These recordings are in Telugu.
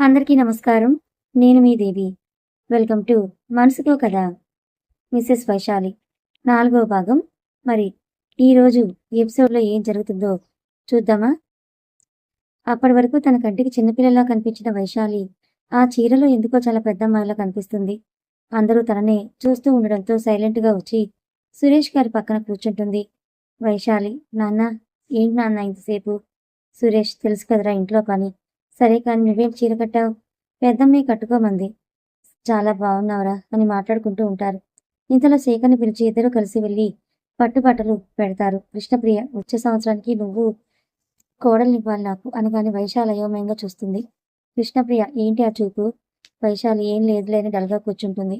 అందరికీ నమస్కారం. నేను మీ దేవి. వెల్కమ్ టు మనసుతో కథ. మిసెస్ వైశాలి 4వ భాగం. మరి ఈరోజు ఎపిసోడ్లో ఏం జరుగుతుందో చూద్దామా? అప్పటి వరకు తన కంటికి చిన్నపిల్లలా కనిపించిన వైశాలి ఆ చీరలో ఎందుకో చాలా పెద్ద అమ్మాయిలా కనిపిస్తుంది. అందరూ తననే చూస్తూ ఉండడంతో సైలెంట్గా వచ్చి సురేష్ గారి పక్కన కూర్చుంటుంది. వైశాలి, నాన్న, ఏంటి నాన్న ఇంతసేపు? సురేష్, తెలుసు కదరా ఇంట్లో పని. సరే కానీ నువ్వేం చీర కట్టావు? పెద్దమ్మే కట్టుకోమంది. చాలా బాగున్నావురా అని మాట్లాడుకుంటూ ఉంటారు. ఇంతలో శేఖర్ని పిలిచి ఇద్దరు కలిసి వెళ్ళి పట్టుబట్టలు పెడతారు. కృష్ణప్రియ, వచ్చే సంవత్సరానికి నువ్వు కోడల్నివ్వాలి నాకు అనగానే వైశాలి అయోమయంగా చూస్తుంది. కృష్ణప్రియ, ఏంటి ఆ చూపు? వైశాలి, ఏం లేదులే అని డల్గా కూర్చుంటుంది.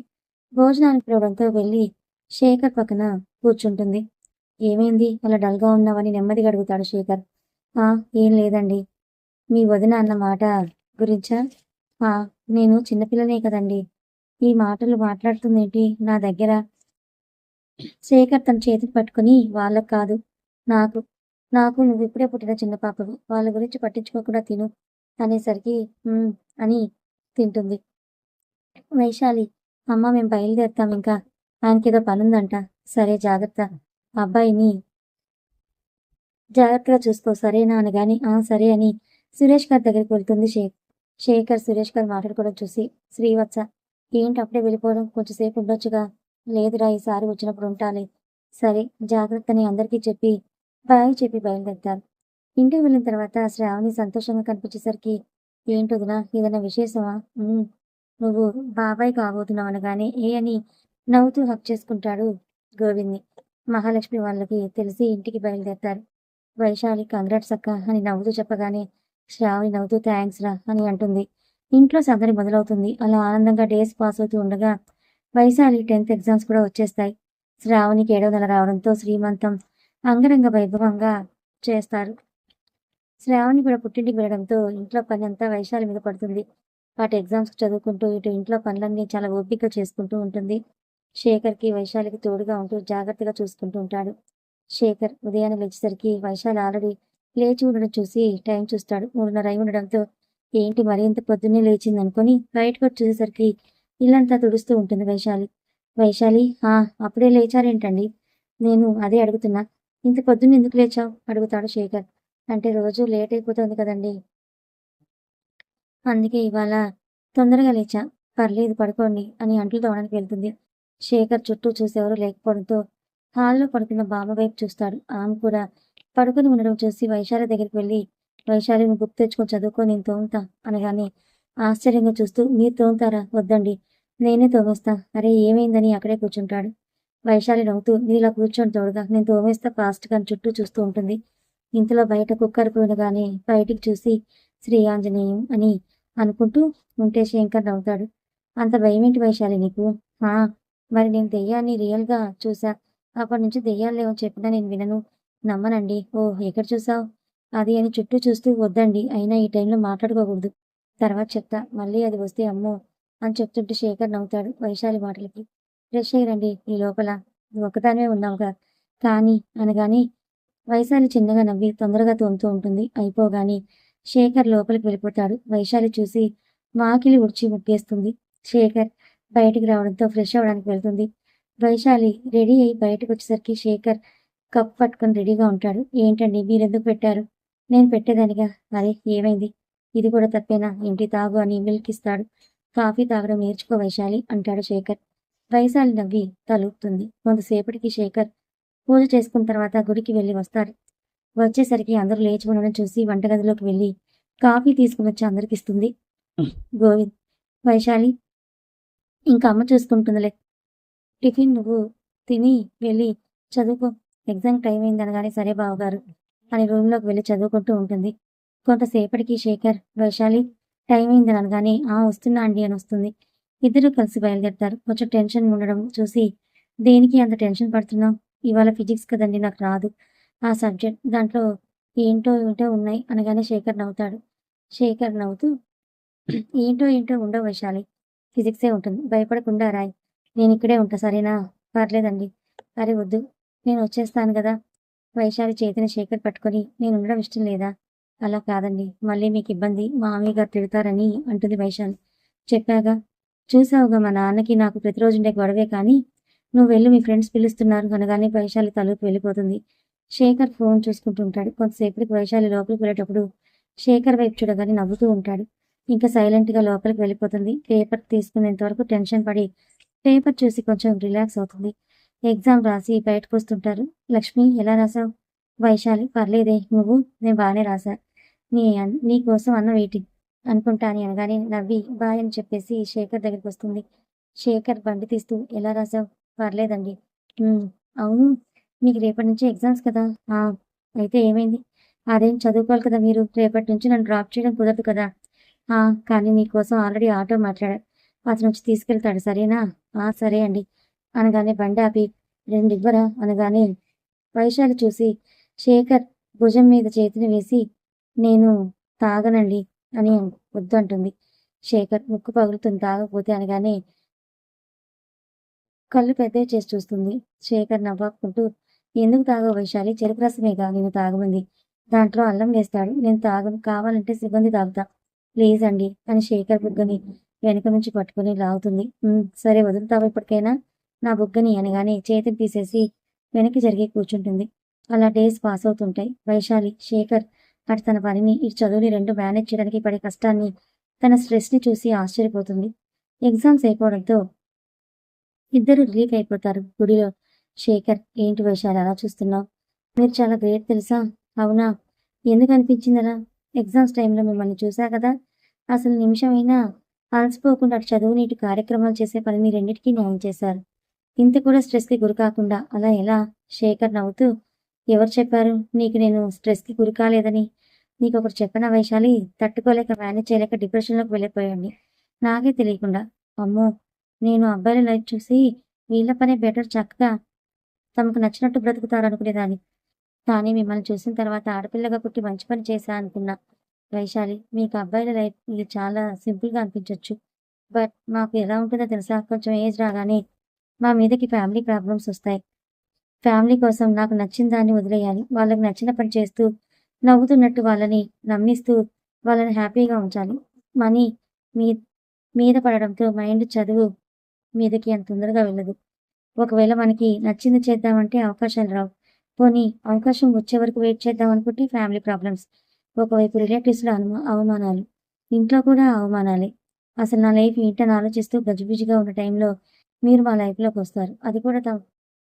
భోజనానికి పిలవడంతో వెళ్ళి శేఖర్ పక్కన కూర్చుంటుంది. ఏమైంది అలా డల్గా ఉన్నావని నెమ్మదిగా అడుగుతాడు శేఖర్. ఏం లేదండి. మీ వదిన అన్న మాట గురించా? నేను చిన్నపిల్లనే కదండి. ఈ మాటలు మాట్లాడుతుందేంటి నా దగ్గర? శేఖర్ తన చేతికి పట్టుకుని, వాళ్ళకు కాదు, నాకు నాకు నువ్వు ఇప్పుడే పుట్టిన చిన్న పాపవి, వాళ్ళ గురించి పట్టించుకోకుండా తిను అనేసరికి అని తింటుంది. వైశాలి, అమ్మ మేము బయలుదేరుతాం, ఇంకా ఆయనకేదో పనుందంట. సరే, జాగ్రత్త, అబ్బాయిని జాగ్రత్తగా చూసుకో, సరేనా అనగాని సరే అని సురేష్ గారి దగ్గరికి వెళ్తుంది శేఖర్. సురేష్ గారు మాట్లాడుకోవడం చూసి, శ్రీవత్స, ఏంటి అప్పుడే వెళ్ళిపోవడం? కొంచెంసేపు ఉండొచ్చుగా. లేదురా, ఈసారి వచ్చినప్పుడు ఉంటాలి. సరే, జాగ్రత్తని అందరికీ చెప్పి బాయ్ చెప్పి బయలుదేరుతారు. ఇంటికి వెళ్ళిన తర్వాత శ్రావణి సంతోషంగా కనిపించేసరికి, ఏంటొదినా, ఏదైనా విశేషమా? నువ్వు బాబాయ్ కాబోతున్నావు అనగానే అని నవ్వుతూ హక్ చేసుకుంటాడు గోవింద్ని. మహాలక్ష్మి వాళ్ళకి తెలిసి ఇంటికి బయలుదేరతారు. వైశాలి, కంగ్రాట్స్ అక్క అని నవ్వుతూ చెప్పగానే శ్రావణి నవ్వుతూ థ్యాంక్స్ రా అని అంటుంది. ఇంట్లో సందడి మొదలవుతుంది. అలా ఆనందంగా డేస్ పాస్ అవుతూ ఉండగా వైశాలి 10th ఎగ్జామ్స్ కూడా వచ్చేస్తాయి. శ్రావణికి 7వ నెల రావడంతో శ్రీమంతం అంగరంగ వైభవంగా చేస్తారు. శ్రావణి కూడా పుట్టింటికి వెళ్ళడంతో ఇంట్లో పని అంతా వైశాలి మీద పడుతుంది. అటు ఎగ్జామ్స్ చదువుకుంటూ ఇటు ఇంట్లో పనులన్నీ చాలా ఓపికగా చేసుకుంటూ ఉంటుంది. శేఖర్కి వైశాలికి తోడుగా ఉంటూ జాగ్రత్తగా చూసుకుంటూ ఉంటాడు. శేఖర్ ఉదయాన్నే లేచేసరికి వైశాలి ఆల్రెడీ లేచి ఉండడం చూసి టైం చూస్తాడు. 3:30 అయి ఉండడంతో ఏంటి మరి ఇంత పొద్దున్నే లేచింది అనుకుని బయటకు వచ్చి చూసేసరికి ఇల్లంతా తుడుస్తూ ఉంటుంది వైశాలి. వైశాలి, అప్పుడే లేచారేంటండి? నేను అదే అడుగుతున్నా. ఇంత పొద్దున్న ఎందుకు లేచావు అడుగుతాడు శేఖర్. అంటే రోజు లేట్ అయిపోతుంది కదండి, అందుకే ఇవాళ తొందరగా లేచా. పర్లేదు, పడుకోండి అని అంట్లు తోవడానికి వెళ్తుంది. శేఖర్ చుట్టూ చూసేవారు లేకపోవడంతో హాల్లో పడుకున్న బామ్మ వైపు చూస్తాడు. ఆమె కూడా పడుకుని ఉండడం చూసి వైశాలి దగ్గరికి వెళ్ళి, వైశాలి, నువ్వు బుక్ తెచ్చుకొని చదువుకో, నేను తోముతా అనగానే ఆశ్చర్యంగా చూస్తూ, మీరు తోముతారా? వద్దండి, నేనే తోమేస్తా. అరే ఏమైందని అక్కడే కూర్చుంటాడు. వైశాలి నవ్వుతూ, మీరు ఇలా కూర్చొని తోడుగా, నేను తోమేస్తా ఫాస్ట్గా అని చుట్టూ చూస్తూ ఉంటుంది. ఇంతలో బయట కుక్కర్ పోయినగానే బయటికి చూసి శ్రీ ఆంజనేయం అని అనుకుంటూ ఉంటే శంకర్ నవ్వుతాడు. అంత భయమేంటి వైశాలి నీకు? మరి నేను దెయ్యాన్ని రియల్గా చూసా. అప్పటి నుంచి దెయ్యాలు లేవని చెప్పినా నేను వినను, నమ్మనండి. ఎక్కడ చూసావు అది అని చుట్టూ చూస్తూ, వద్దండి, అయినా ఈ టైంలో మాట్లాడుకోకూడదు, తర్వాత చెప్తా, మళ్ళీ అది వస్తే అమ్మో అని చెప్తుంటే శేఖర్ నవ్వుతాడు వైశాలి మాటలకి. ఫ్రెష్ అయ్యిరండి, ఈ లోపల నువ్వు ఒక్కదానివే ఉన్నావుగా కానీ అనగాని వైశాలి చిన్నగా నవ్వి తొందరగా తోముతూ ఉంటుంది. అయిపోగాని శేఖర్ లోపలికి వెళ్ళిపోతాడు. వైశాలి చూసి వాకిలి ఉడిచి ముగ్గేస్తుంది. శేఖర్ బయటికి రావడంతో ఫ్రెష్ అవ్వడానికి వెళ్తుంది. వైశాలి రెడీ అయి బయటకు వచ్చేసరికి శేఖర్ కప్ పట్టుకొని రెడీగా ఉంటాడు. ఏంటండి మీరెందుకు పెట్టారు? నేను పెట్టేదానిగా. అరే ఏమైంది? ఇది కూడా తప్పేనా? ఇంటి తాగు అని మిల్క్ ఇస్తాడు. కాఫీ తాగడం నేర్చుకో వైశాలి అంటాడు శేఖర్. వైశాలి నవ్వి తలూపుతుంది. కొంతసేపటికి శేఖర్ పూజ చేసుకున్న తర్వాత గుడికి వెళ్ళి వస్తారు. వచ్చేసరికి అందరూ లేచి ఉండడం చూసి వంటగదిలోకి వెళ్ళి కాఫీ తీసుకుని వచ్చి అందరికి ఇస్తుంది. గోవింద్, వైశాలి, ఇంకా అమ్మ చూసుకుంటుందిలే, టిఫిన్ నువ్వు తిని వెళ్ళి చదువుకో, ఎగ్జామ్ టైం అయింది అనగానే సరే బావగారు అని రూమ్లోకి వెళ్ళి చదువుకుంటూ ఉంటుంది. కొంతసేపటికి శేఖర్, వైశాలి టైం అయిందని అనగానే వస్తున్నా అండి అని వస్తుంది. ఇద్దరు కలిసి బయలుదేరుతారు. కొంచెం టెన్షన్ ఉండడం చూసి, దేనికి అంత టెన్షన్ పడుతున్నావు? ఇవాళ ఫిజిక్స్ కదండి, నాకు రాదు ఆ సబ్జెక్ట్, దాంట్లో ఏంటో ఏంటో ఉన్నాయి అనగానే శేఖర్ నవ్వుతాడు. శేఖర్ నవ్వుతూ, ఏంటో ఏంటో ఉండవు వైశాలి, ఫిజిక్సే ఉంటుంది, భయపడకుండా రాయ్, నేను ఇక్కడే ఉంటా సరేనా? పర్లేదండి. అరే వద్దు, నేను వచ్చేస్తాను కదా. వైశాలి చేతిని శేఖర్ పట్టుకొని, నేను ఉండడం ఇష్టం లేదా? అలా కాదండి. మళ్ళీ మీకిబ్బంది. మామయ్య గారు తిడతారని అంటుంది వైశాలి. చెప్పాగా. చూసావుగా మా నాన్నకి నాకు ప్రతిరోజుండే గొడవే కానీ, నువ్వెళ్ళు మీ ఫ్రెండ్స్ పిలుస్తున్నారు అనగానే వైశాలి తలూపి వెళ్ళిపోతుంది. శేఖర్ ఫోన్ చూసుకుంటూ ఉంటాడు. కొంతసేపటికి వైశాలి లోపలికి వెళ్ళేటప్పుడు శేఖర్ వైపు చూడగానే నవ్వుతూ ఉంటాడు. ఇంకా సైలెంట్‌గా లోపలికి వెళ్ళిపోతుంది. పేపర్ తీసుకునేంత వరకు టెన్షన్ పడి, పేపర్ చూసి కొంచెం రిలాక్స్ అవుతుంది. ఎగ్జామ్ రాసి బయటకొస్తుంటారు. లక్ష్మి ఎలా రాసావు? వైశాలి పర్లేదే నువ్వు? నేను బానే రాశా. నీ కోసం అన్నం వెయిటింగ్ అనుకుంటా అని అనగానే నవ్వి బాయ్ అని చెప్పేసి శేఖర్ దగ్గరికొస్తుంది. శేఖర్ బండి తీస్తూ ఎలా రాసావు? పర్లేదండి. హ్మ్. అవును. మీకు రేపటి నుంచి ఎగ్జామ్స్ కదా! ఆ! అయితే ఏమైంది? అదేం చదువుకోవాలి కదా మీరు. రేపటి నుంచి నన్ను డ్రాప్ చేయడం కుదరదు కదా! ఆ! కానీ నీకోసం ఆల్రెడీ ఆటో మాట్లాడా. అతనొచ్చి తీసుకెళ్తాడు సరేనా? ఆ! సరే అండి. అనగానే బండాపి రెండివ్వరా? అనగానే వైశాలి చూసి శేఖర్ భుజం మీద చేతిని వేసి నేను తాగనండి అని వద్దంటుంది. శేఖర్ ముక్కు పగులుతుంది తాగకపోతే అనగానే కళ్ళు పెద్దవి చేసి చూస్తుంది. శేఖర్ నవ్వాపుకుంటూ ఎందుకు తాగవు వైశాలి? చెరుకు రసమేగా నిన్ను తాగమంది. దాంట్లో అల్లం వేస్తాడు. నేను తాగను. కావాలంటే సుగంధి తాగుతా. ప్లీజ్ అండి అని శేఖర్ బుగ్గని వెనక నుంచి పట్టుకుని లాగుతుంది. సరే వదులుతావా ఇప్పటికైనా నా బుగ్గని అనగానే చేతిని తీసేసి వెనక్కి జరిగి కూర్చుంటుంది. అలా డేస్ పాస్ అవుతుంటాయి. వైశాలి, శేఖర్ అటు తన పనిని, ఇటు చదువుని రెండు మేనేజ్ చేయడానికి పడే కష్టాన్ని, తన స్ట్రెస్‌ని చూసి ఆశ్చర్యపోతుంది. ఎగ్జామ్స్ అయిపోవడంతో ఇద్దరు రిలీఫ్ అయిపోతారు. గుడిలో శేఖర్ ఏంటి వైశాలి అలా చూస్తున్నావు? మీరు చాలా గ్రేట్ తెలుసా? అవునా? ఎందుకు అనిపించిందలా? ఎగ్జామ్స్ టైంలో మిమ్మల్ని చూసా కదా! అసలు నిమిషమైనా అలసిపోకుండా అటు చదువుని, ఇటు కార్యక్రమాలు చేసే పనిని రెండిటికి న్యాయం చేశారు. ఇంత కూడా స్ట్రెస్‌కి గురికాకుండా అలా ఎలా? శేఖర్ నవ్వుతూ ఎవరు చెప్పారు నీకు నేను స్ట్రెస్‌కి గురి కాలేదని? నీకొకటి చెప్పనా వైశాలి? తట్టుకోలేక మేనేజ్ చేయలేక డిప్రెషన్‌లోకి వెళ్ళిపోయాన్ని. నాకే తెలియకుండా. అమ్మో! నేను అబ్బాయిల లైఫ్ చూసి వీళ్ళ పనే బెటర్ చక్కగా తమకు నచ్చినట్టు బ్రతుకుతారనుకునేదాన్ని. కానీ మిమ్మల్ని చూసిన తర్వాత ఆడపిల్లగా పుట్టి మంచి పని చేశా అనుకున్నా. వైశాలి మీకు అబ్బాయిల లైఫ్ ఇది చాలా సింపుల్‌గా అనిపించొచ్చు. బట్ మాకు ఎలా ఉంటుందో తెలుసా? కొంచెం ఏజ్ రాగానే మా మీదకి ఫ్యామిలీ ప్రాబ్లమ్స్ ఒస్తాయి. ఫ్యామిలీ కోసం నాకు నచ్చిన దాన్ని వదిలేయాలి. వాళ్ళకి నచ్చిన పని చేస్తూ, నవ్వుతున్నట్టు వాళ్ళని నమ్మిస్తూ, వాళ్ళని హ్యాపీగా ఉంచాలి. మనీ మీ మీద పడడంతో మైండ్ చదువు మీదకి అంత తొందరగా వెళ్ళదు. ఒకవేళ మనకి నచ్చింది చేద్దామంటే అవకాశాలు రావు. పోనీ అవకాశం వచ్చే వరకు వెయిట్ చేద్దాం అనుకుంటే ఫ్యామిలీ ప్రాబ్లమ్స్. ఒకవైపు రిలేటివ్స్‌లో అవమానాలు. ఇంట్లో కూడా అవమానాలే. అసలు నా లైఫ్ ఏంటని ఆలోచిస్తూ గజిబిజిగా ఉన్న టైంలో మీరు మా లైఫ్‌లోకొస్తారు. అది కూడా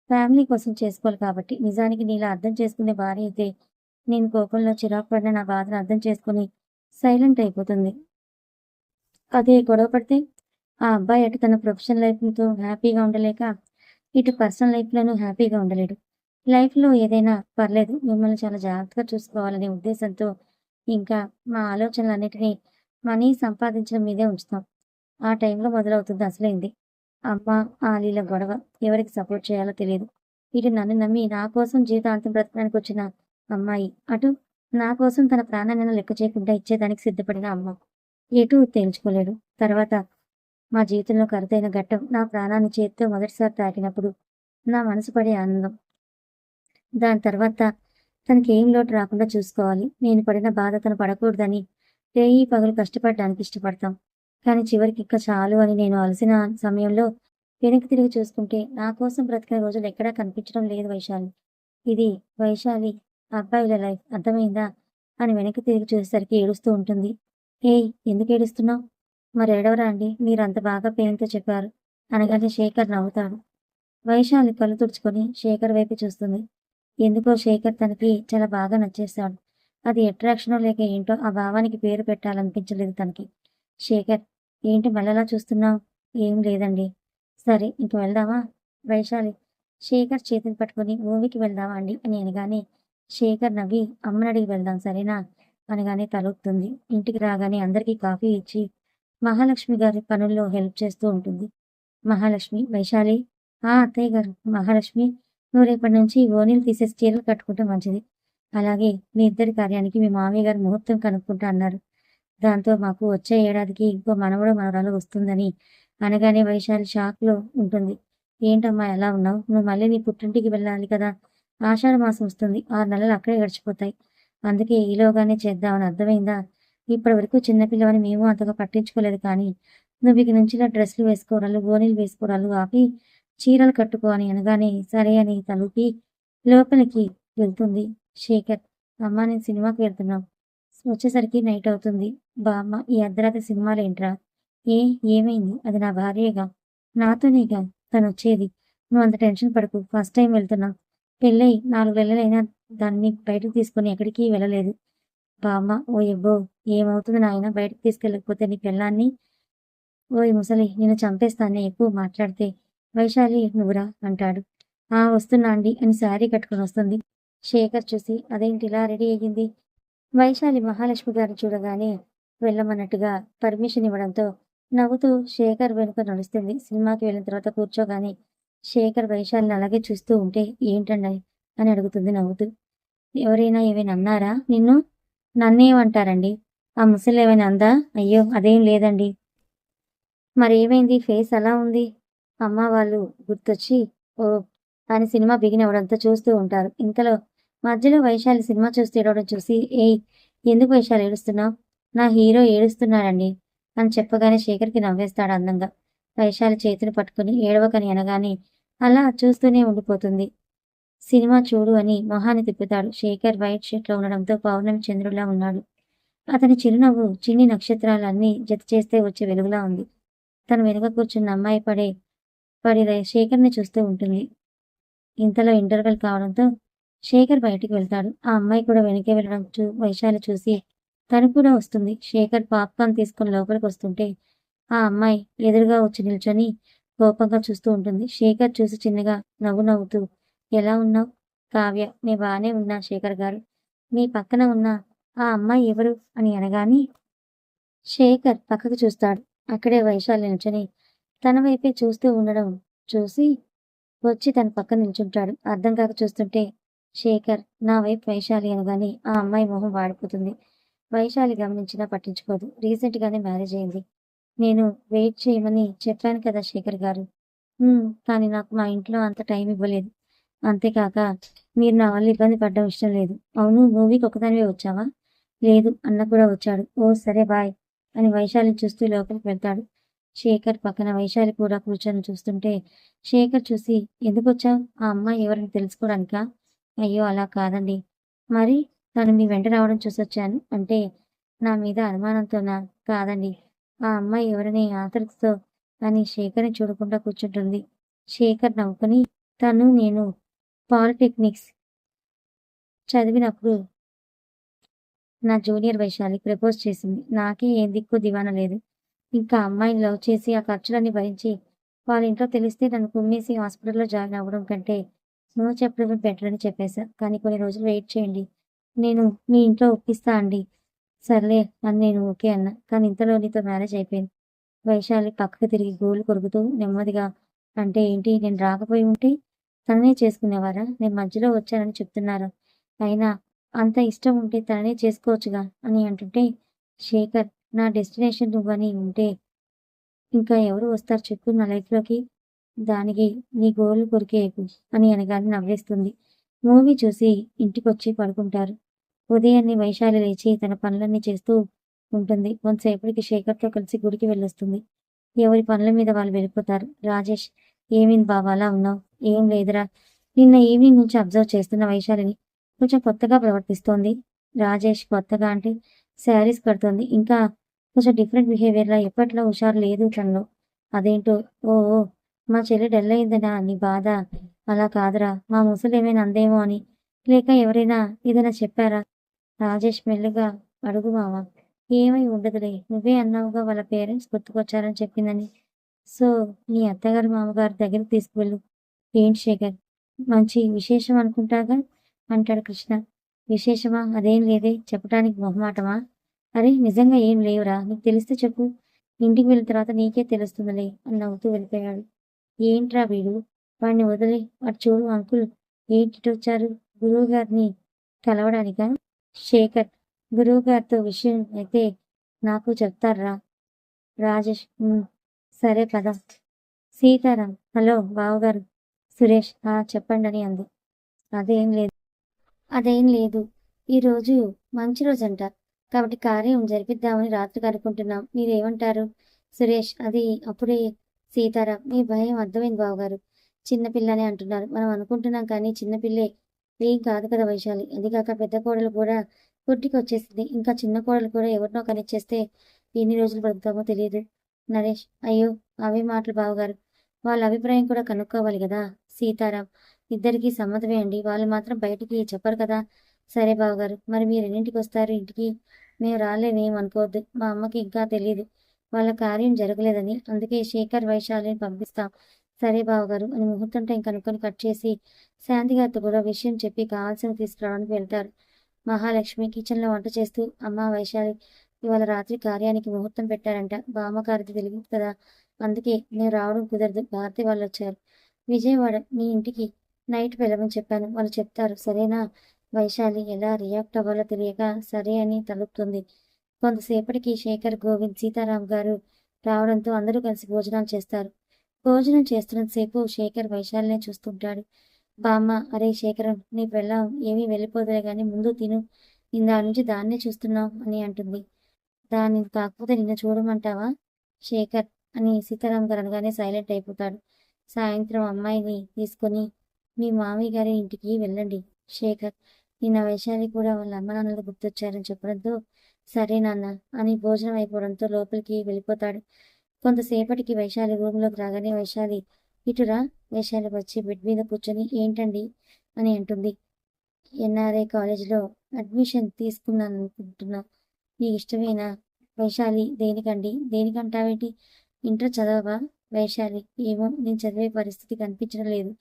ఫ్యామిలీ కోసం చేసుకోవాలి కాబట్టి. నిజానికి నీలా అర్థం చేసుకునే భార్య అయితే నేను కోపంలో చిరాకు పడిన నా బాధను అర్థం చేసుకొని సైలెంట్ అయిపోతుంది. అదే గొడవ పడితే ఆ అబ్బాయి అటు తన ప్రొఫెషనల్ లైఫ్‌తో హ్యాపీగా ఉండలేక, ఇటు పర్సనల్ లైఫ్‌లోనూ హ్యాపీగా ఉండలేడు. లైఫ్‌లో ఏదైనా పర్లేదు మిమ్మల్ని చాలా జాగ్రత్తగా చూసుకోవాలనే ఉద్దేశంతో ఇంకా మా ఆలోచనలన్నిటినీ మనీ సంపాదించడం మీదే ఉంచుతాం. ఆ టైంలో మొదలవుతుంది అసలైంది. అమ్మ, ఆలీల గొడవ. ఎవరికి సపోర్ట్ చేయాలో తెలీదు. ఇటు నన్ను నమ్మి నా కోసం జీవితాంతం బ్రతకడానికొచ్చిన అమ్మాయి. అటు నా కోసం తన ప్రాణాన్నైనా లెక్క చేయకుండా ఇచ్చేదానికి సిద్ధపడిన అమ్మ. ఎటూ తేల్చుకోలేడు. తర్వాత మా జీవితంలోకి అరుదైన ఘట్టం నా ప్రాణాన్ని చేత్తో మొదటిసారి తాకినప్పుడు నా మనసు పడే ఆనందం. దాని తర్వాత తనకేం లోటు రాకుండా చూసుకోవాలి. నేను పడిన బాధ తను పడకూడదని రేయి పగలు కష్టపడడానికి ఇష్టపడతాం. కానీ చివరికి ఇక చాలు అని నేను అలసిన సమయంలో వెనక్కి తిరిగి చూసుకుంటే నా కోసం బ్రతికిన రోజులు ఎక్కడా కనిపించడం లేదు వైశాలి. ఇది వైశాలి అబ్బాయిల లైఫ్ అర్థమైందా? అని వెనక్కి తిరిగి చూసేసరికి ఏడుస్తూ ఉంటుంది. ఏయ్! ఎందుకు ఏడుస్తున్నావు? మరేడవరా అండి మీరంత బాగా పెయిన్‌తో చెప్పారు. అనగానే శేఖర్ నవ్వుతాడు. వైశాలి కళ్ళు తుడుచుకొని శేఖర్ వైపు చూస్తుంది. ఎందుకో శేఖర్ తనకి చాలా బాగా నచ్చేశాడు. అది అట్రాక్షనో లేక ఏంటో ఆ భావానికి పేరు పెట్టాలనిపించలేదు తనకి. శేఖర్ ఏంటి మళ్ళలా చూస్తున్నావు? ఏం లేదండి. సరే ఇంక వెళ్దామా? వైశాలి శేఖర్ చేతిని పట్టుకొని మూవీకి వెళ్దామా అండి అని అనగానే శేఖర్ నవ్వి అమ్మనడిగి వెళ్దాం సరేనా? అనగానే తలూపుతుంది. ఇంటికి రాగానే అందరికీ కాఫీ ఇచ్చి మహాలక్ష్మి గారి పనుల్లో హెల్ప్ చేస్తూ ఉంటుంది. మహాలక్ష్మి, వైశాలి అత్తయ్య గారు. మహాలక్ష్మి నువ్వు రేపటి నుంచి ఓణీలు తీసేసి చీరలు కట్టుకుంటే మంచిది. అలాగే మీ ఇద్దరి కార్యానికి మీ మామయ్య గారు ముహూర్తం కనుక్కుంటా అన్నారు. దాంతో మాకు వచ్చే ఏడాదికి ఇంకో మనవడో, మనవరాలు వస్తుందని అనగానే వైశాలి షాక్‌లో ఉంటుంది. ఏంటమ్మా ఎలా ఉన్నావు? నువ్వు మళ్ళీ నీ పుట్టింటికి వెళ్ళాలి కదా! ఆషాఢ మాసం వస్తుంది. 6 నెలలు అక్కడే గడిచిపోతాయి. అందుకే ఈలోగానే చేద్దామని అర్థమైందా? ఇప్పటి వరకు చిన్నపిల్లవని మేము అంతగా పట్టించుకోలేదు కానీ నువ్వు ఇక నుంచి ఇలా డ్రెస్సులు వేసుకోవడాలు, ఓణీలు వేసుకోవడాలు ఆపి చీరలు కట్టుకో అని అనగానే సరే అని తలూపి లోపలికి వెళ్తుంది శేఖర్. అమ్మా నేను సినిమాకి వెళ్తున్నాం. వచ్చేసరికి నైట్ అవుతుంది. బామ్మ ఈ అర్ధరాత్రి సినిమాలేంట్రా? ఏ ఏమైంది? అది నా భార్యేగా. నాతోనేగా తనొచ్చేది. నువ్వంత టెన్షన్ పడకు. ఫస్ట్ టైం వెళ్తున్నాం. పెళ్ళై 4 నెలలైనా దాన్ని బయటకు తీసుకొని ఎక్కడికి వెళ్ళలేదు. బామ్మ ఓయబ్బో! ఏమవుతుంది నాయనా బయటకు తీసుకెళ్ళకపోతే నీ పెళ్ళాన్ని? ఓయ్ ముసలి నిన్ను చంపేస్తానే ఎక్కువ మాట్లాడితే. వైశాలి నువ్వురా అంటాడు. ఆ వస్తున్నా అండి అని శారీ కట్టుకొని వస్తుంది. శేఖర్ చూసి అదేంటి ఇలా రెడీ అయ్యింది? వైశాలి మహాలక్ష్మి గారిని చూడగానే వెళ్ళమన్నట్టుగా పర్మిషన్ ఇవ్వడంతో నవ్వుతూ శేఖర్ వెనుక నడుస్తుంది. సినిమాకి వెళ్ళిన తర్వాత కూర్చోగానే శేఖర్ వైశాలిని అలాగే చూస్తూ ఉంటే ఏంటండి అని అడుగుతుంది నవ్వుతూ. ఎవరైనా ఏమైనా అన్నారా నిన్ను? నన్నేమంటారండి? ఆ ముసలి ఏమైనా అందా? అయ్యో అదేం లేదండి. మరేమైంది ఫేస్ అలా ఉంది? అమ్మ వాళ్ళు గుర్తొచ్చి ఓ అని సినిమా బిగిన్ అవ్వడంతో చూస్తూ ఉంటారు. ఇంతలో మధ్యలో వైశాలి సినిమా చూస్తూ ఏడవడం చూసి ఏయ్ ఎందుకు వైశాలి ఏడుస్తున్నావు? నా హీరో ఏడుస్తున్నాడండి అని చెప్పగానే శేఖర్కి నవ్వేస్తాడు అందంగా. వైశాలి చేతిని పట్టుకుని ఏడవకని అనగానే అలా చూస్తూనే ఉండిపోతుంది. సినిమా చూడు అని మొహాన్ని తిప్పుతాడు. శేఖర్ వైట్ షర్ట్లో ఉండడంతో పౌర్ణమి చంద్రుడిలా ఉన్నాడు. అతని చిరునవ్వు చిన్ని నక్షత్రాలన్నీ జత చేస్తే వచ్చే వెలుగులా ఉంది. తన వెనుక కూర్చున్న అమ్మాయి పడి శేఖర్ని చూస్తూ ఉంటుంది. ఇంతలో ఇంటర్వెల్ కావడంతో శేఖర్ బయటికి వెళ్తాడు. ఆ అమ్మాయి కూడా వెనకే వెళ్ళడం వైశాలి చూసి తను కూడా వస్తుంది. శేఖర్ పాప్కార్న్ తీసుకుని లోపలికి వస్తుంటే ఆ అమ్మాయి ఎదురుగా వచ్చి నిల్చొని కోపంగా చూస్తూ ఉంటుంది. శేఖర్ చూసి చిన్నగా నవ్వుతూ ఎలా ఉన్నావు? కావ్య నే బానే ఉన్నా శేఖర్ గారు. మీ పక్కన ఉన్న ఆ అమ్మాయి ఎవరు అని అనగానే శేఖర్ పక్కకు చూస్తాడు. అక్కడే వైశాలి నిల్చొని తన వైపే చూస్తూ ఉండడం చూసి వచ్చి తన పక్కన నిల్చుంటాడు. అర్థం కాక చూస్తుంటే శేఖర్ నా వైపు వైశాలి అనగానే ఆ అమ్మాయి మొహం వాడిపోతుంది. వైశాలి గమనించినా పట్టించుకోదు. రీసెంట్ గానే మ్యారేజ్ అయింది. నేను వెయిట్ చేయమని చెప్పాను కదా శేఖర్ గారు. కానీ నాకు మా ఇంట్లో అంత టైం ఇవ్వలేదు. అంతేకాక మీరు నా వల్ల ఇబ్బంది పడ్డం ఇష్టం లేదు. అవును మూవీకి ఒకదానివే వచ్చావా? లేదు అన్న కూడా వచ్చాడు. ఓ సరే బాయ్ అని వైశాలిని చూస్తూ లోపలికి వెళ్తాడు. శేఖర్ పక్కన వైశాలి కూడా కూర్చొని చూస్తుంటే శేఖర్ చూసి ఎందుకొచ్చావు? ఆ అమ్మాయి ఎవరని తెలుసుకోవడానికా? అయ్యో అలా కాదండి. మరి తను మీ వెంట రావడం చూసొచ్చాను అంటే నా మీద అనుమానంతోనా? కాదండి. ఆ అమ్మాయి ఎవరని ఆతృతతో అని శేఖర్ని చూడకుండా కూర్చుంటుంది. శేఖర్ నవ్వుకొని నేను పాలిటెక్నిక్స్ చదివినప్పుడు నా జూనియర్ వైశాలి ప్రపోజ్ చేసింది. నాకే ఏం దిక్కు దివానా లేదు. ఇంకా అమ్మాయిని లవ్ చేసి ఆ ఖర్చులన్నీ భరించి వాళ్ళ ఇంట్లో తెలిస్తే నన్ను కుమ్మేసి హాస్పిటల్‌లో జాయిన్ అవ్వడం కంటే నో చెప్పడమే బెటర్ అని చెప్పేశా. కానీ కొన్ని రోజులు వెయిట్ చేయండి. నేను మీ ఇంట్లో ఒప్పిస్తా అండి. సర్లే అని నేను ఓకే అన్నా. కానీ ఇంతలో నీతో మ్యారేజ్ అయిపోయింది. వైశాలి పక్కకు తిరిగి గోళ్లు కొరుకుతూ నెమ్మదిగా అంటే ఏంటి నేను రాకపోయి ఉంటే తననే చేసుకునేవారా? నేను మధ్యలో వచ్చానని చెప్తున్నారా? అయినా అంత ఇష్టం ఉంటే తననే చేసుకోవచ్చుగా అని అంటుంటే శేఖర్ నా డెస్టినేషన్ నువ్వని ఉంటే ఇంకా ఎవరు వస్తారు చెప్పు నా లైఫ్‌లోకి? దానికి నీ గోళ్లు కొరికేయకు అని అనగానే నవ్వేస్తుంది. మూవీ చూసి ఇంటికొచ్చి పడుకుంటారు. ఉదయాన్నే వైశాలి లేచి తన పనులన్నీ చేస్తూ ఉంటుంది. కొంతసేపటికి శేఖర్‌తో కలిసి గుడికి వెళ్ళొస్తుంది. ఎవరి పనుల మీద వాళ్ళు వెళ్ళిపోతారు. రాజేష్ ఏమైంది బావ అలా ఉన్నావు? ఏం లేదురా. నిన్న ఈవినింగ్ నుంచి అబ్జర్వ్ చేస్తున్న వైశాలిని కొంచెం కొత్తగా ప్రవర్తిస్తోంది. రాజేష్ కొత్తగా అంటే శారీస్ కడుతోంది. ఇంకా కొంచెం డిఫరెంట్ బిహేవియర్‌లా ఎప్పట్లో హుషారు లేదు తనలో. అదేంటో ఓ ఓ మా చెల్లి డల్ అయిందనా నీ బాధ? అలా కాదురా మా ముసలి ఏమైనా అందేమో అని. లేక ఎవరైనా ఏదైనా చెప్పారా? రాజేష్ మెల్లిగా అడుగు మావ. ఏమై ఉండదులే. నువ్వే అన్నావుగా వాళ్ళ పేరెంట్స్ గుర్తుకొచ్చారని చెప్పిందని. సో, నీ అత్తగారు, మామగారి దగ్గరికి తీసుకువెళ్ళు. ఏంటి శేఖర్? మంచి విశేషం అనుకుంటాగా? అంటాడు కృష్ణ. విశేషమా? అదేం లేదే. చెప్పటానికి మొహమాటమా? అరే! నిజంగా ఏం లేవురా. నీకు తెలిస్తే చెప్పు. ఇంటికి వెళ్ళిన తర్వాత నీకే తెలుస్తుందిలే అని నవ్వుతూ వెళ్ళిపోయాడు. ఏంట్రా వీడు? వాడిని వదిలి అటు చూడు అంకుల్ ఏంటిటొచ్చారు? గురువుగారిని కలవడానికా? శేఖర్ గురువుగారితో విషయం అయితే నాకు చెప్తార్రా. రాజేష్ సరే పద. సీతారాం హలో బావగారు. సురేష్ చెప్పండని అంది. అదేం లేదు. అదేం లేదు. ఈరోజు మంచి రోజంట. కాబట్టి కార్యం జరిపిద్దామని రాత్రికి అనుకుంటున్నాం. మీరేమంటారు? సురేష్ అది అప్పుడే సీతారాం మీ భయం అర్థమైంది బావగారు. చిన్నపిల్లనే అంటున్నారు. మనం అనుకుంటున్నాం కానీ చిన్నపిల్లే ఏం కాదు కదా వైశాలి. అదిగాక పెద్ద కోడలు కూడా పుట్టికొచ్చేసింది. ఇంకా చిన్న కోడలు కూడా ఎవరినో కనిచ్చేస్తే ఎన్ని రోజులు బ్రతుకుతామో తెలియదు. నరేష్ అయ్యో అవే మాటలు బావగారు. వాళ్ళ అభిప్రాయం కూడా కనుక్కోవాలి కదా. సీతారాం ఇద్దరికీ సమ్మతమే అండి. వాళ్ళు మాత్రం బయటికి చెప్పరు కదా. సరే బావగారు. మరి మీరెన్నింటికి వస్తారు ఇంటికి? మేము రాలేమేం అనుకోవద్దు. మా అమ్మకి ఇంకా తెలీదు. వాళ్ళ కార్యం జరగలేదని. అందుకే శేఖర్, వైశాలిని పంపిస్తాం. సరే బావగారు అని ముహూర్తం టైం కనుక్కొని కట్ చేసి శాంతిగారితో కూడా విషయం చెప్పి కావాల్సినవి తీసుకురావడానికి వెళ్తారు. మహాలక్ష్మి కిచెన్లో వంట చేస్తూ అమ్మ వైశాలి ఇవాళ రాత్రి కార్యానికి ముహూర్తం పెట్టారంట. బామ్మగారిది తెలియదు కదా. అందుకే నేను రావడం కుదరదు. భారతి వాళ్ళు వచ్చారు. విజయవాడ మీ ఇంటికి నైట్ వెళ్ళమని చెప్పాను. వాళ్ళు చెప్తారు సరేనా? వైశాలి ఎలా రియాక్ట్ అవ్వాలో తెలియక సరే అని తలుపుతుంది. కొంతసేపటికి శేఖర్, గోవింద్, సీతారాం గారు రావడంతో అందరూ కలిసి భోజనాలు చేస్తారు. భోజనం చేస్తున్నంతసేపు శేఖర్ వైశాలినే చూస్తుంటాడు. బామ్మ అరే శేఖరం నీ పెళ్ళాం ఏమీ వెళ్ళిపోదులే గాని ముందు తిను. ఇందా నుంచి దాన్నే చూస్తున్నావు అని అంటుంది. దాన్ని కాకపోతే నిన్ను చూడమంటావా శేఖర్ అని సీతారాం గారు అనగానే సైలెంట్ అయిపోతాడు. సాయంత్రం అమ్మాయిని తీసుకొని మీ మామయ్య గారి ఇంటికి వెళ్ళండి శేఖర్. నిన్న వైశాలి కూడా వాళ్ళ అమ్మ నాన్నలు గుర్తొచ్చారని చెప్పడంతో సరే నాన్న అని భోజనం అయిపోవడంతో లోపలికి వెళ్ళిపోతాడు. కొంతసేపటికి వైశాలి రూమ్లోకి రాగానే వైశాలి ఇటురా. వైశాలి వచ్చి బెడ్ మీద కూర్చొని ఏంటండి అని అంటుంది. ఎన్ఆర్ఐ కాలేజీలో అడ్మిషన్ తీసుకున్నాను అనుకుంటున్నా. నీకు ఇష్టమేనా? వైశాలి దేనికండి? దేనికంటావేంటి? ఇంటర్ చదవవా? వైశాలి ఏమో నేను చదివే పరిస్థితి కనిపించడం లేదు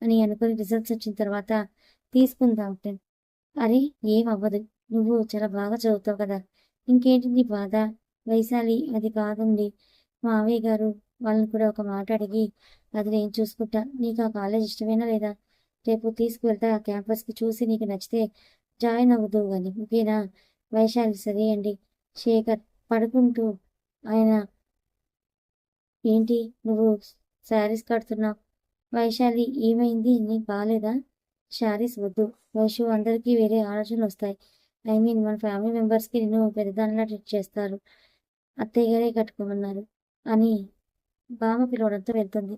అని అనుకుని రిజల్ట్స్ వచ్చిన తర్వాత తీసుకుందాం. అరే ఏం అవ్వదు. నువ్వు చాలా బాగా చదువుతావు కదా. ఇంకేంటి నీ బాధ? వైశాలి అది కాదండి. మావయ్య గారు వాళ్ళని కూడా ఒక మాట అడిగి అది నేను చూసుకుంటా. నీకు ఆ కాలేజ్ ఇష్టమేనా లేదా? రేపు తీసుకువెళ్తా ఆ క్యాంపస్కి. చూసి నీకు నచ్చితే జాయిన్ అవ్వదు కానీ ఓకేనా? వైశాలి సరే అండి. శేఖర్ పడుకుంటూ ఆయన ఏంటి నువ్వు శారీస్ కడుతున్నావు? వైశాలి ఏమైంది? నీకు బాగాలేదా? శారీస్ వద్దు వైషు. అందరికీ వేరే ఆలోచనలు వస్తాయి. ఐ మీన్ మన ఫ్యామిలీ మెంబర్స్కి నిన్ను పెద్దదానిలా ట్రీట్ చేస్తారు. అత్తయ్య గారే కట్టుకోమన్నారు అని బామ్మ పిలవడంతో వెళ్తుంది.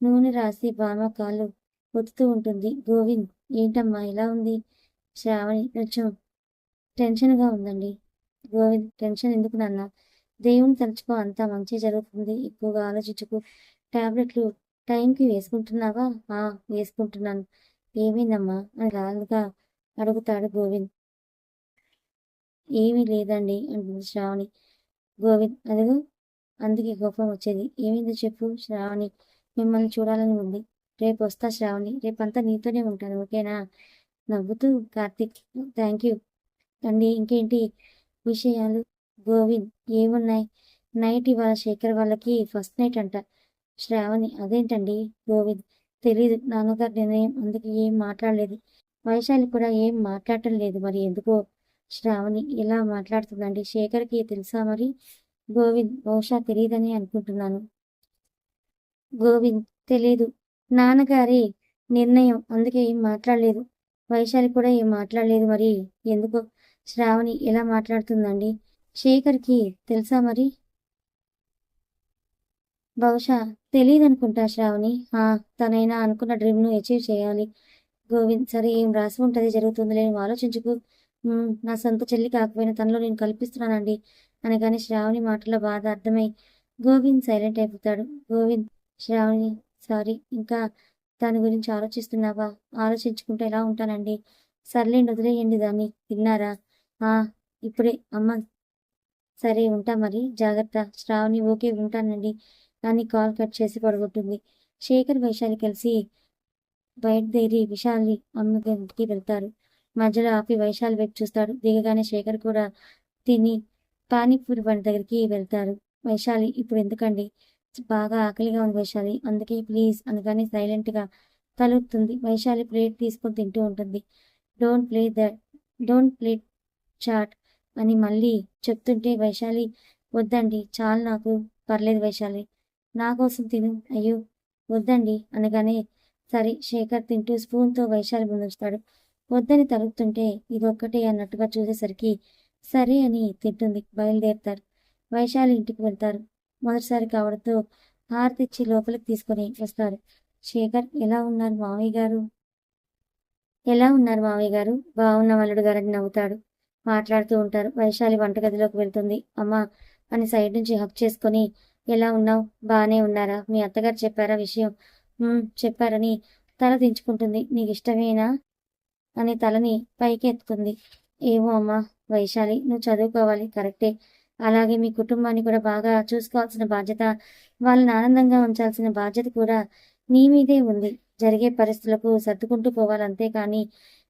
నూనె రాసి బామ్మ కాళ్ళు ఒత్తుతూ ఉంటుంది. గోవింద్ ఏంటమ్మా ఇలా ఉంది? శ్రావణి కొంచెం టెన్షన్గా ఉందండి. గోవింద్ టెన్షన్ ఎందుకు నాన్న? దేవుని తలుచుకో అంతా మంచి జరుగుతుంది. ఎక్కువగా ఆలోచించుకు. టాబ్లెట్లు టైంకి వేసుకుంటున్నావా? వేసుకుంటున్నాను. ఏమైందమ్మా అని లాలుగా అడుగుతాడు గోవింద్. ఏమీ లేదండి అంటుంది శ్రావణి. గోవింద్ అదిగో అందుకే కోపం వచ్చేది. ఏమైందో చెప్పు శ్రావణి. మిమ్మల్ని చూడాలని ఉంది. రేపు వస్తా శ్రావణి. రేపంతా నీతోనే ఉంటాను ఓకేనా? నవ్వుతూ కార్తీక్ థ్యాంక్ యూ అండి. ఇంకేంటి విషయాలు? గోవింద్ ఏమున్నాయి? నైట్ ఇవాళ శేఖర్ వాళ్ళకి ఫస్ట్ నైట్ అంట. శ్రావణి అదేంటండి? గోవింద్ తెలీదు. నాన్నగారు నిర్ణయం. అందుకే ఏం మాట్లాడలేదు. వైశాలి కూడా ఏం మాట్లాడటం లేదు. మరి ఎందుకో శ్రావణి ఇలా మాట్లాడుతుందండి. శేఖర్కి తెలుసా మరి? గోవింద్ బహుశా తెలియదని అనుకుంటున్నాను. గోవింద్ తెలీదు. నాన్నగారి నిర్ణయం. అందుకే ఏం మాట్లాడలేదు. వైశాలి కూడా ఏం మాట్లాడలేదు. మరి ఎందుకో శ్రావణి ఎలా మాట్లాడుతుందండి. శేఖర్కి తెలుసా మరి? బహుశా తెలియదనుకుంటా శ్రావణి. తనైనా అనుకున్న డ్రీమ్ను అచీవ్ చేయాలి. గోవింద్ సరే ఏం రాసి ఉంటుంది జరుగుతుందిలే నువ్వు ఆలోచించుకు. నా సొంత చెల్లి కాకపోయినా తనలో నేను కల్పిస్తున్నానండి అనగానే శ్రావణి మాటల్లో బాధ అర్థమై గోవింద్ సైలెంట్ అయిపోతాడు. గోవింద్ శ్రావణి సారీ ఇంకా దాని గురించి ఆలోచిస్తున్నావా? ఆలోచించుకుంటే ఎలా ఉంటానండి. సర్లేండి వదిలేయండి దాన్ని. తిన్నారా? ఇప్పుడే అమ్మ. సరే ఉంటా మరి జాగ్రత్త. శ్రావణి ఓకే ఉంటానండి అని కాల్ కట్ చేసి పడగొట్టింది. శేఖర్ వైశాలి కలిసి బయటదేరి విశాలి అమ్మకి వెళ్తారు. మధ్యలో ఆపి వైశాలి వైపు చూస్తాడు. దిగగానే శేఖర్ కూడా తిని పానీపూరి బండి దగ్గరికి వెళ్తారు. వైశాలి ఇప్పుడు ఎందుకండి? బాగా ఆకలిగా ఉంది వైశాలి. అందుకే ప్లీజ్ అనగానే సైలెంట్గా తలుపుతుంది. వైశాలి ప్లేట్ తీసుకొని తింటూ ఉంటుంది. డోంట్ ప్లే చాట్ అని మళ్ళీ చెప్తుంటే వైశాలి వద్దండి చాలు నాకు. పర్లేదు వైశాలి నా కోసం తిను. అయ్యో వద్దండి అనగానే సరే శేఖర్ తింటూ స్పూన్తో వైశాలి ముందుస్తాడు. వద్దని తలుపుతుంటే ఇదొక్కటే అన్నట్టుగా చూసేసరికి సరే అని తింటుంది. బయలుదేరుతారు. వైశాలి ఇంటికి వెళ్తారు. మొదటిసారి కావడంతో హారతిచ్చి లోపలికి తీసుకొని వస్తారు. శేఖర్ ఎలా ఉన్నారు మావయ్య గారు? ఎలా ఉన్నారు మావయ్య గారు? బాగున్న అల్లుడు గారని నవ్వుతాడు. మాట్లాడుతూ ఉంటారు. వైశాలి వంటగదిలోకి వెళ్తుంది. అమ్మా అని సైడ్ నుంచి హక్ చేసుకొని ఎలా ఉన్నావు? బానే ఉన్నారా? మీ అత్తగారు చెప్పారా విషయం? చెప్పారని తల దించుకుంటుంది. నీకు ఇష్టమేనా అని తలని పైకి ఎత్తుకుంది. ఏమో అమ్మా వైశాలి, నువ్వు చదువుకోవాలి కరెక్టే. అలాగే మీ కుటుంబాన్ని కూడా బాగా చూసుకోవాల్సిన బాధ్యత, వాళ్ళని ఆనందంగా ఉంచాల్సిన బాధ్యత కూడా నీ మీదే ఉంది. జరిగే పరిస్థితులకు సర్దుకుంటూ పోవాలి, అంతేకాని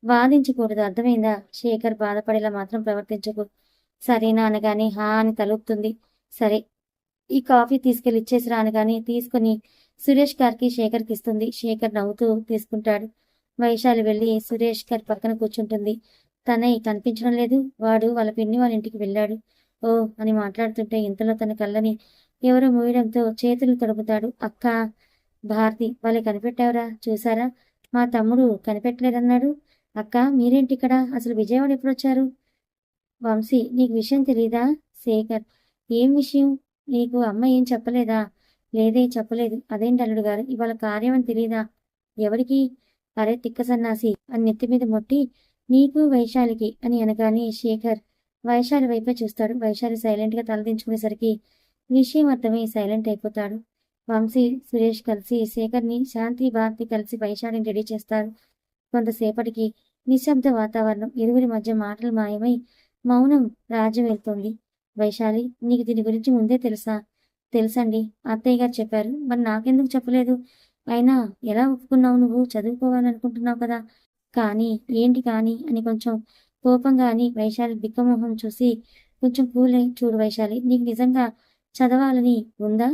వాదించకూడదు, అర్థమైందా? శేఖర్ బాధపడేలా మాత్రం ప్రవర్తించకు. సరేనా అనగానే హా అని తలుపుతుంది. సరే, ఈ కాఫీ తీసుకెళ్ళి ఇచ్చేసిరా అనగానే తీసుకుని సురేష్ గారికి శేఖర్కి ఇస్తుంది. శేఖర్ నవ్వుతూ తీసుకుంటాడు. వైశాలి వెళ్ళి సురేష్ గారి పక్కన కూర్చుంటుంది. తనయ్య కనిపించడం లేదు, వాడు వాళ్ళ పిన్ని వాళ్ళ ఇంటికి వెళ్ళాడు. ఓ అని మాట్లాడుతుంటే ఇంతలో తన కళ్ళని ఎవరో మూయడంతో చేతులు తడుపుతాడు. అక్క, భారతి, వాళ్ళే కనిపెట్టావురా? చూసారా, మా తమ్ముడు కనిపెట్టలేదన్నాడు. అక్క మీరేంటి ఇక్కడ? అసలు విజయవాడ ఎప్పుడొచ్చారు? వంశీ, నీకు విషయం తెలీదా? శేఖర్, ఏం విషయం? నీకు అమ్మ ఏం చెప్పలేదా? లేదే, చెప్పలేదు. అదేంటి అల్లుడు గారు, ఇవాళ కార్యం అని తెలీదా? ఎవరికి? అరే తిక్క సన్నాసి అని నెత్తి మీద మొట్టి నీకు వైశాలికి అని అనగానే శేఖర్ వైశాలి వైపే చూస్తాడు. వైశాలి సైలెంట్ గా తలదించుకునేసరికి విషయం అర్థమై సైలెంట్ అయిపోతాడు. వంశీ, సురేష్ కలిసి శేఖర్ని, శాంతి, భారతి కలిసి వైశాలిని రెడీ చేస్తారు. కొంతసేపటికి నిశ్శబ్ద వాతావరణం, ఇరువురి మధ్య మాటలు మాయమై మౌనం రాజ్యం వెళ్తోంది. వైశాలి, నీకు దీని గురించి ముందే తెలుసా? తెలుసండి, అత్తయ్య గారు చెప్పారు. మరి నాకెందుకు చెప్పలేదు? అయినా ఎలా ఒప్పుకున్నావు? నువ్వు చదువుకోవాలనుకుంటున్నావు కదా. కానీ ఏంటి కానీ అని కొంచెం కోపంగా అని వైశాలి బిక్కమొహం చూసి కొంచెం కూలై, చూడు వైశాలి, నీకు నిజంగా చదవాలని ఉందా?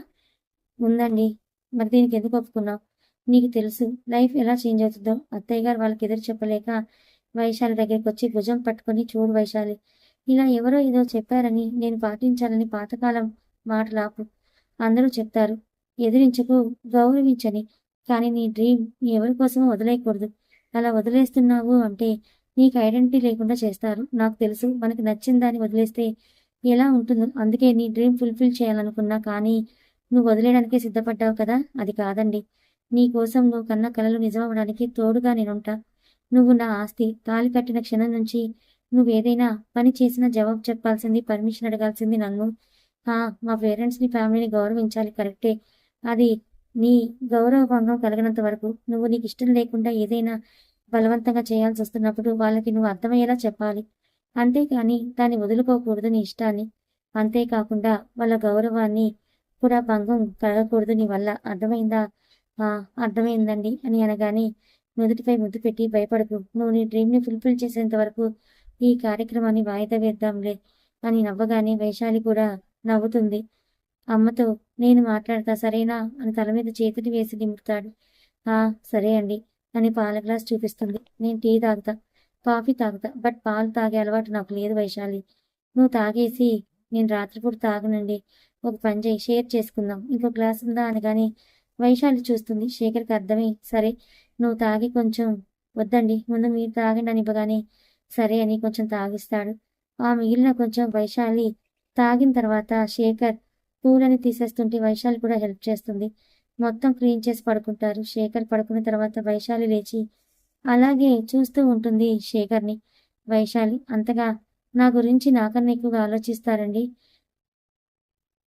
ఉందండి. మరి దీనికి ఎందుకు ఒప్పుకున్నావు? నీకు తెలుసు లైఫ్ ఎలా చేంజ్ అవుతుందో. అత్తయ్య గారు వాళ్ళకి ఎదురు చెప్పలేక వైశాలి దగ్గరికి వచ్చి భుజం పట్టుకొని, చూడు వైశాలి, ఇలా ఎవరో ఏదో చెప్పారని నేను పాటించాలని పాతకాలం మాటలాపు. అందరూ చెప్తారు ఎదిరించకు, గౌరవించని. కానీ నీ డ్రీమ్ నీ ఎవరి కోసమో వదిలేయకూడదు. అలా వదిలేస్తున్నావు అంటే నీకు ఐడెంటిటీ లేకుండా చేస్తారు. నాకు తెలుసు, మనకి నచ్చిన దాన్ని వదిలేస్తే ఎలా ఉంటుందో. అందుకే నీ డ్రీమ్ ఫుల్ఫిల్ చేయాలనుకున్నా, కానీ నువ్వు వదిలేయడానికే సిద్ధపడ్డావు కదా. అది కాదండి, నీ కోసం నువ్వు కన్న కలలు నిజమవడానికి తోడుగా నేనుంటా. నువ్వు నా ఆస్తి. తాళి కట్టిన క్షణం నుంచి నువ్వేదైనా పని చేసినా జవాబు చెప్పాల్సింది, పర్మిషన్ అడగాల్సింది నన్ను. మా పేరెంట్స్ని, ఫ్యామిలీని గౌరవించాలి కరెక్టే. అది నీ గౌరవ భంగం కలిగినంత వరకు. నువ్వు నీకు ఇష్టం లేకుండా ఏదైనా బలవంతంగా చేయాల్సి వస్తున్నప్పుడు వాళ్ళకి నువ్వు అర్థమయ్యేలా చెప్పాలి. అంతేకాని దాన్ని వదులుకోకూడదు, నీ ఇష్టాన్ని. అంతేకాకుండా వాళ్ళ గౌరవాన్ని కూడా భంగం కలగకూడదు నీ వల్ల. అర్థమైందా? అర్థమైందండి అని అనగానే నుదుటిపై ముద్దు పెట్టి, భయపడకు, నువ్వు నీ డ్రీమ్ని ఫుల్ఫిల్ చేసేంత వరకు ఈ కార్యక్రమాన్ని వాయిదా వేద్దాంలే అని నవ్వగానే వైశాలి కూడా నవ్వుతుంది. అమ్మతో నేను మాట్లాడతా సరేనా అని తల మీద చేతిని వేసి నింపుతాడు. సరే అండి అని పాల గ్లాస్ చూపిస్తుంది. నేను టీ తాగుతా, కాఫీ తాగుతా, బట్ పాలు తాగే అలవాటు నాకు లేదు వైశాలి. నువ్వు తాగేసి నేను రాత్రిపూట తాగనండి. ఒక పని చేయి, షేర్ చేసుకుందాం. ఇంకో గ్లాస్ ఉందా అనగానే వైశాలి చూస్తుంది. శేఖర్కి అర్థమై సరే నువ్వు తాగి కొంచెం, వద్దండి ముందు మీరు తాగండి అని ఇవ్వగానే సరే అని కొంచెం తాగిస్తాడు. ఆ మిగిలిన కొంచెం వైశాలి తాగిన తర్వాత శేఖర్ పూలని తీసేస్తుంటే వైశాలి కూడా హెల్ప్ చేస్తుంది. మొత్తం క్లీన్ చేసి పడుకుంటారు. శేఖర్ పడుకున్న తర్వాత వైశాలి లేచి అలాగే చూస్తూ ఉంటుంది శేఖర్ని. వైశాలి, అంతగా నా గురించి నాకన్నా ఎక్కువగా ఆలోచిస్తారండి.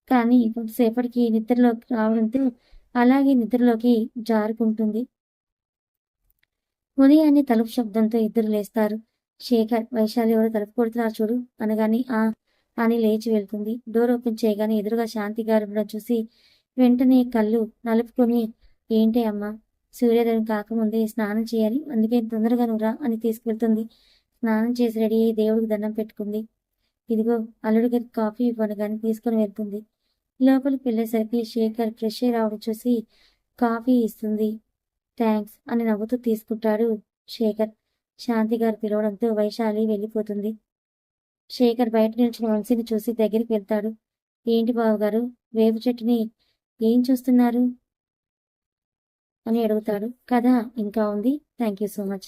కానీ కొంతసేపటికి నిద్రలోకి రావడంతో అలాగే నిద్రలోకి జారుకుంటుంది. ఉదయాన్నే తలుపు శబ్దంతో ఇద్దరు లేస్తారు. శేఖర్, వైశాలి ఎవరో తలుపు కొడుతున్నారు చూడు అనగానే అని లేచి వెళ్తుంది. డోర్ ఓపెన్ చేయగానే ఎదురుగా శాంతి గారు ఉండడం చూసి వెంటనే కళ్ళు నలుపుకొని, ఏంటి అమ్మా, సూర్యోదయం కాకముందే స్నానం చేయాలి, అందుకే తొందరగా నువ్వురా అని తీసుకెళ్తుంది. స్నానం చేసి రెడీ అయ్యి దేవుడికి దండం పెట్టుకుంది. ఇదిగో అల్లుడి గారికి కాఫీ ఇవ్వనగానే తీసుకుని వెళ్తుంది. లోపలికి వెళ్ళేసరికి శేఖర్ ఫ్రెష్ అయి రావడం చూసి కాఫీ ఇస్తుంది. థ్యాంక్స్ అని నవ్వుతూ తీసుకుంటాడు శేఖర్. శాంతి గారు పిలవడంతో వైశాలి వెళ్ళిపోతుంది. శేఖర్ బయట నిల్చిన వంశీని చూసి దగ్గరికి వెళ్తాడు. ఏంటి బావగారు, వేపు చెట్టుని ఏం చూస్తున్నారు అని అడుగుతాడు. కథ ఇంకా ఉంది. Thank you so much.